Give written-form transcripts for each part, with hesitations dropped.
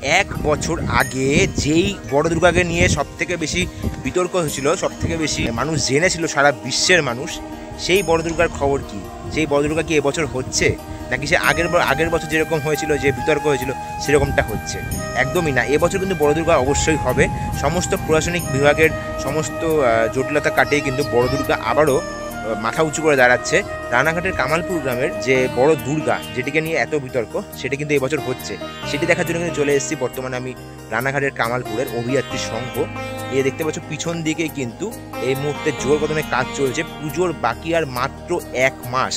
এক বছর আগে যেই বড় দুর্গাকে নিয়ে সবথেকে বেশি বিতর্ক হয়েছিল, সবথেকে বেশি মানুষ জেনেছিল সারা বিশ্বের মানুষ, সেই বড় দুর্গার খবর কি? সেই বড় দুর্গা কি এবছর হচ্ছে, নাকি সে আগের বছর যেরকম হয়েছিল, যে বিতর্ক হয়েছিল সেরকমটা হচ্ছে? একদমই না, এবছর কিন্তু বড় দুর্গা অবশ্যই হবে। সমস্ত প্রশাসনিক বিভাগের সমস্ত জটিলতা কাটিয়ে কিন্তু বড় দুর্গা আবারও মাথা উঁচু করে দাঁড়াচ্ছে। রানাঘাটের কামালপুর গ্রামের যে বড় দুর্গা, যেটিকে নিয়ে এত বিতর্ক, সেটি কিন্তু এবছর হচ্ছে। সেটি দেখার জন্য কিন্তু চলে এসেছি বর্তমানে আমি রানাঘাটের কামালপুরের অভিযাত্রী সংঘ। এই দেখতে পাচ্ছ পিছন দিকে কিন্তু এই মুহূর্তে জোর কদমে কাজ চলছে। পুজোর বাকি আর মাত্র 1 মাস।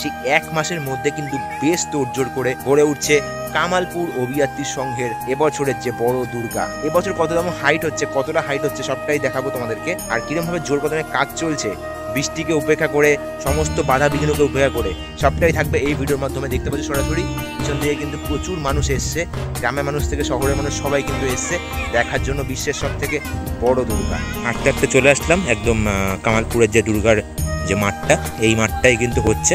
সেই 1 মাসের মধ্যে কিন্তু বেশ তোড়জোড় করে গড়ে উঠছে কামালপুর অভিযাত্রী সংঘের এবছরের যে বড় দুর্গা। এবছর কতটা হাইট হচ্ছে সবটাই দেখাবো তোমাদেরকে। আর কিরকম ভাবে জোর কদমে কাজ চলছে, বৃষ্টিকে উপেক্ষা করে, সমস্ত বাধা বিঘ্নকে উপেক্ষা করে, সবটাই থাকবে এই ভিডিওর মাধ্যমে। দেখতে পাচ্ছি সরাসরি পিছন দিকে কিন্তু প্রচুর মানুষ এসছে, গ্রামের মানুষ থেকে শহরের মানুষ সবাই কিন্তু এসছে দেখার জন্য বিশ্বের সব থেকে বড় দুর্গা। হাঁটতে হাঁটতে চলে আসলাম একদম কামালপুরের যে দুর্গার যে মাঠটা, এই মাঠটাই কিন্তু হচ্ছে।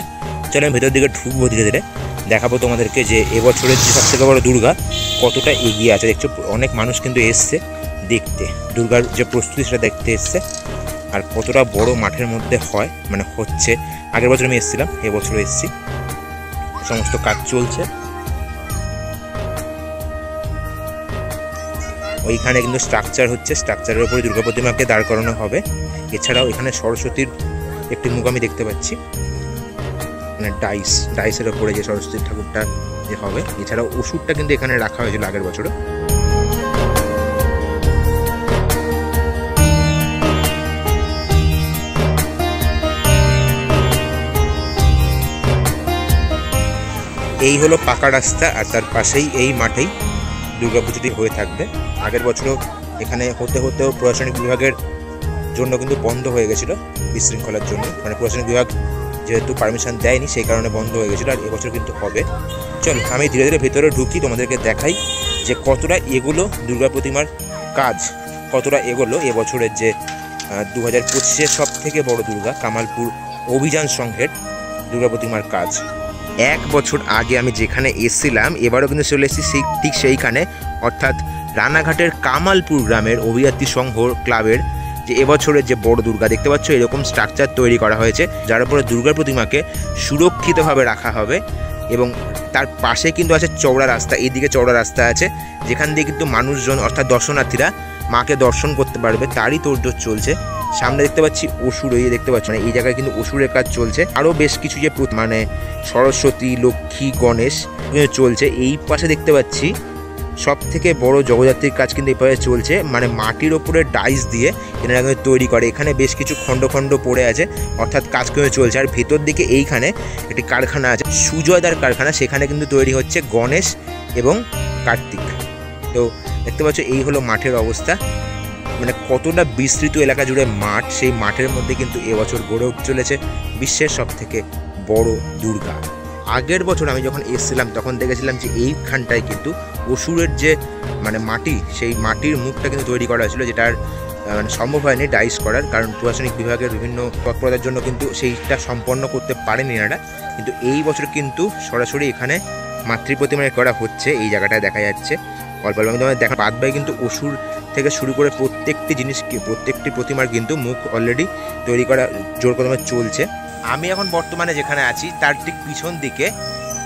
চলো আমি ভেতর দিকে ঢুকবো ধীরে ধীরে, দেখাবো তোমাদেরকে যে এবছরের যে সবথেকে বড় দুর্গা কতটা এগিয়ে আছে। দেখছো অনেক মানুষ কিন্তু এসছে দেখতে, দুর্গার যে প্রস্তুতি সেটা দেখতে এসছে, আর কতটা বড় মাঠের মধ্যে হয়, মানে হচ্ছে। আগের বছর আমি এসেছিলাম, এবছরও এসেছি। সমস্ত কাজ চলছে। ওইখানে কিন্তু স্ট্রাকচার হচ্ছে, স্ট্রাকচারের উপরে দুর্গা প্রতিমাকে দাঁড় করানো হবে। এছাড়াও এখানে সরস্বতীর একটি মুখ আমি দেখতে পাচ্ছি, মানে ডাইসের ওপরে যে সরস্বতী ঠাকুরটা যে হবে। এছাড়াও ওষুধটা কিন্তু এখানে রাখা হয়েছিল আগের বছরও। এই হলো পাকা রাস্তা, আর তার পাশেই এই মাঠেই দুর্গাপুজোটি হয়ে থাকবে। আগের বছরও এখানে হতেও প্রশাসনিক বিভাগের জন্য কিন্তু বন্ধ হয়ে গেছিলো, বিশৃঙ্খলার জন্য। মানে প্রশাসনিক বিভাগ যেহেতু পারমিশন দেয়নি, সেই কারণে বন্ধ হয়ে গেছিলো। আর এবছর কিন্তু হবে। চল আমি ধীরে ধীরে ভেতরে ঢুকি, তোমাদেরকে দেখাই যে কতটা এগুলো দুর্গা প্রতিমার কাজ, কতটা এগুলো এবছরের যে 2025-এর সব থেকে বড় দুর্গা কামালপুর অভিযান সংঘের দুর্গা প্রতিমার কাজ। 1 বছর আগে আমি যেখানে এসেছিলাম, এবারও কিন্তু চলে এসেছি ঠিক সেইখানে, অর্থাৎ রানাঘাটের কামালপুর গ্রামের অভিযাত্রী সংঘ ক্লাবের যে এবছরের যে বড় দুর্গা। দেখতে পাচ্ছ এরকম স্ট্রাকচার তৈরি করা হয়েছে, যার উপরে দুর্গার প্রতিমাকে সুরক্ষিতভাবে রাখা হবে। এবং তার পাশে কিন্তু আছে চওড়া রাস্তা, এইদিকে চওড়া রাস্তা আছে, যেখান দিয়ে কিন্তু মানুষজন অর্থাৎ দর্শনার্থীরা মাকে দর্শন করতে পারবে, তারই তোড়জোড় চলছে। সামনে দেখতে পাচ্ছি অসুর, এই দেখতে পাচ্ছি মানে এই জায়গায় কিন্তু অসুরের কাজ চলছে। আরও বেশ কিছু যে মানে সরস্বতী, লক্ষ্মী, গণেশ চলছে। এই পাশে দেখতে পাচ্ছি সব থেকে বড় জগদ্ধাত্রীর কাজ কিন্তু এই পাশে চলছে, মানে মাটির ওপরে ডাইস দিয়ে এনারা কিন্তু তৈরি করে। এখানে বেশ কিছু খণ্ড খণ্ড পড়ে আছে, অর্থাৎ কাজ কিন্তু চলছে। আর ভেতর দিকে এইখানে একটি কারখানা আছে, সুজয়দার কারখানা, সেখানে কিন্তু তৈরি হচ্ছে গণেশ এবং কার্তিক। তো দেখতে পাচ্ছ এই হলো মাঠের অবস্থা, মানে কতটা বিস্তৃত এলাকা জুড়ে মাঠ। সেই মাঠের মধ্যে কিন্তু এবছর গড়ে উঠে চলেছে বিশ্বের সব থেকে বড় দুর্গা। আগের বছর আমি যখন এসেছিলাম তখন দেখেছিলাম যে এইখানটায় কিন্তু অসুরের যে মানে মাটি, সেই মাটির মুখটা কিন্তু তৈরি করা হয়েছিল, যেটার মানে সম্ভব হয়নি ডাইস করার, কারণ প্রশাসনিক বিভাগের বিভিন্ন তৎপরতার জন্য কিন্তু সেইটা সম্পন্ন করতে পারেনি এনারা। কিন্তু এই বছর কিন্তু সরাসরি এখানে মাতৃ প্রতিমায় করা হচ্ছে। এই জায়গাটায় দেখা যাচ্ছে অল্প অল্প তোমাদের দেখা বাদ বাই কিন্তু অসুর থেকে শুরু করে প্রত্যেকটি জিনিসকে, প্রত্যেকটি প্রতিমার কিন্তু মুখ অলরেডি তৈরি করা জোর কদমে চলছে। আমি এখন বর্তমানে যেখানে আছি তার ঠিক পিছন দিকে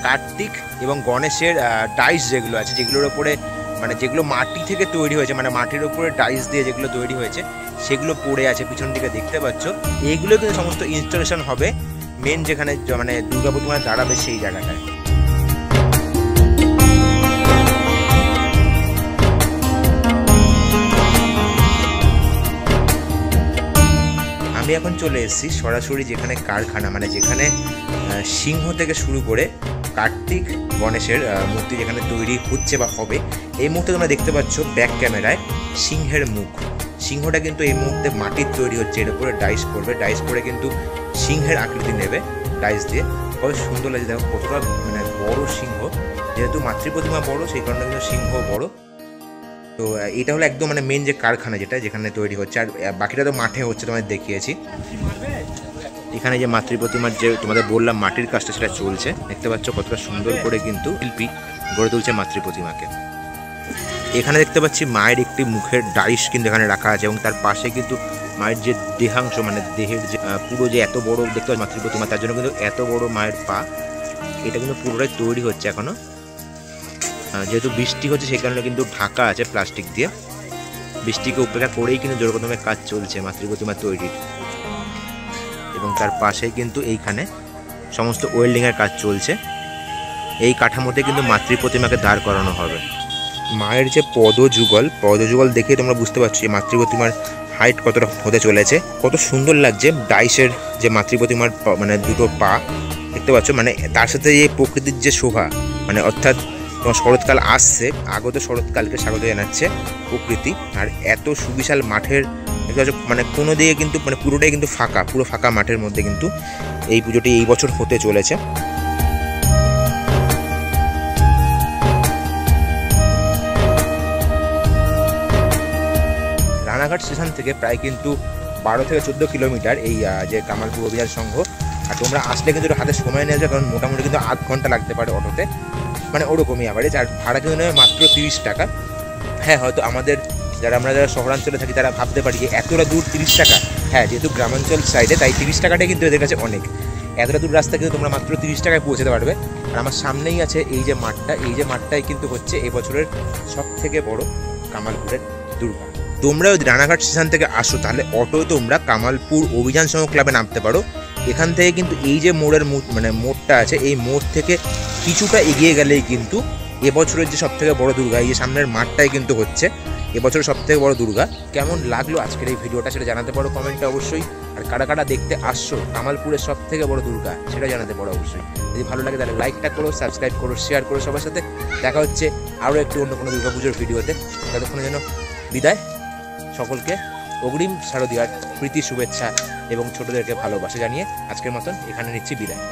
কার্তিক এবং গণেশের ডাইস যেগুলো আছে, যেগুলোর ওপরে মানে যেগুলো মাটি থেকে তৈরি হয়েছে, মানে মাটির ওপরে ডাইস দিয়ে যেগুলো তৈরি হয়েছে সেগুলো পড়ে আছে পিছন দিকে দেখতে পাচ্ছ। এইগুলো কিন্তু সমস্ত ইনস্টলেশন হবে মেন যেখানে মানে দুর্গা প্রতিমা দাঁড়াবে সেই জায়গাটায়। আমি এখন চলে এসেছি সরাসরি যেখানে কারখানা, মানে যেখানে সিংহ থেকে শুরু করে কার্তিক গণেশের মূর্তি যেখানে তৈরি হচ্ছে বা হবে। এই মুহূর্তে তোমরা দেখতে পাচ্ছ ব্যাক ক্যামেরায় সিংহের মুখ। সিংহটা কিন্তু এই মুহূর্তে মাটির তৈরি হচ্ছে, এর উপরে ডাইস করবে, ডাইস করে কিন্তু সিংহের আকৃতি নেবে ডাইস দিয়ে। কত সুন্দর লাগছে দেখো, কতটা মানে বড় সিংহ। যেহেতু মাতৃ প্রতিমা বড়, সেই কারণে কিন্তু সিংহ বড়। তো এটা হলো একদম মানে মেন যে কারখানা যেখানে তৈরি হচ্ছে, আর বাকিটা তো মাঠে হচ্ছে, তোমাদের দেখিয়েছি। এখানে যে মাতৃ প্রতিমার যে তোমাদের বললাম মাটির কাজটা, সেটা চলছে। দেখতে পাচ্ছ কতটা সুন্দর করে কিন্তু শিল্পী গড়ে তুলছে মাতৃ প্রতিমাকে। এখানে দেখতে পাচ্ছি মায়ের একটি মুখের ডাইস কিন্তু এখানে রাখা আছে এবং তার পাশে কিন্তু মায়ের যে দেহাংশ মানে দেহের যে পুরো যে এত বড় দেখতে পাচ্ছি মাতৃ প্রতিমা, তার জন্য কিন্তু এত বড় মায়ের পা, এটা কিন্তু পুরোটাই তৈরি হচ্ছে এখনো। যেহেতু বৃষ্টি হচ্ছে সেই কারণে কিন্তু ঢাকা আছে প্লাস্টিক দিয়ে, বৃষ্টিকে উপেক্ষা করেই কিন্তু জোরকদমের কাজ চলছে মাতৃ প্রতিমা তৈরির। এবং তার পাশেই কিন্তু এইখানে সমস্ত ওয়েল্ডিংয়ের কাজ চলছে। এই কাঠামোতে কিন্তু মাতৃ প্রতিমাকে দাঁড় করানো হবে। মায়ের যে পদযুগল দেখে তোমরা বুঝতে পারছো যে মাতৃ প্রতিমার হাইট কতটা হতে চলেছে, কত সুন্দর লাগছে। ডাইসের যে মাতৃ প্রতিমার মানে দুটো পা দেখতে পাচ্ছ, মানে তার সাথে যে প্রকৃতির যে শোভা, মানে অর্থাৎ তোমার শরৎকাল আসছে, আগত শরৎকালকে স্বাগত জানাচ্ছে প্রকৃতি। আর এত সুবিশাল মাঠের মানে কোনো দিকে কিন্তু মানে পুরোটাই কিন্তু ফাঁকা, পুরো ফাঁকা মাঠের মধ্যে কিন্তু এই পুজোটি এই বছর হতে চলেছে। রানাঘাট স্টেশন থেকে প্রায় কিন্তু 12 থেকে 14 কিলোমিটার এই যে কামালপুর অভিযান সংঘ। আর তোমরা আসলে কিন্তু হাতে সময় নিয়ে যাবে, কারণ মোটামুটি কিন্তু 8 ঘন্টা লাগতে পারে অটোতে, মানে ওরকমই অ্যাভারেজ। আর ভাড়া কিন্তু নেবে মাত্র 30 টাকা। হ্যাঁ, হয়তো আমরা যারা শহরাঞ্চলে থাকি তারা ভাবতে পারি যে এতটা দূর 30 টাকা। হ্যাঁ, যেহেতু গ্রামাঞ্চল সাইডে তাই 30 টাকাটাই কিন্তু এদের কাছে অনেক। এতটা দূর রাস্তা কিন্তু তোমরা মাত্র 30 টাকায় পৌঁছাতে পারবে। আর আমার সামনেই আছে এই যে মাঠটা, এই যে মাঠটাই কিন্তু হচ্ছে এবছরের সবথেকে বড় কামালপুরের দুর্গা। তোমরা যদি রানাঘাট স্টেশন থেকে আসো তাহলে অটোয় তোমরা কামালপুর অভিযান সংঘ ক্লাবে নামতে পারো। এখান থেকে কিন্তু এই যে মোড়টা আছে, এই মোড় থেকে কিছুটা এগিয়ে গেলেই কিন্তু এবছরের যে সবথেকে বড় দুর্গা, এই যে সামনের মাঠটাই কিন্তু হচ্ছে এবছরের সবথেকে বড় দুর্গা। কেমন লাগলো আজকের এই ভিডিওটা সেটা জানাতে পারো কমেন্টে অবশ্যই। আর কারা কারা দেখতে আসছো কামালপুরের সবথেকে বড় দুর্গা সেটা জানাতে পারো অবশ্যই। যদি ভালো লাগে তাহলে লাইকটা করো, সাবস্ক্রাইব করো, শেয়ার করো সবার সাথে। দেখা হচ্ছে আরও একটু অন্য কোনো দুর্গাপুজোর ভিডিওতে। ততক্ষণের জন্য বিদায়। সকলকে অগ্রিম শারদীয়ার প্রীতি শুভেচ্ছা এবং ছোটদেরকে ভালোবাসা জানিয়ে আজকের মতন এখানে নিচ্ছি বিদায়।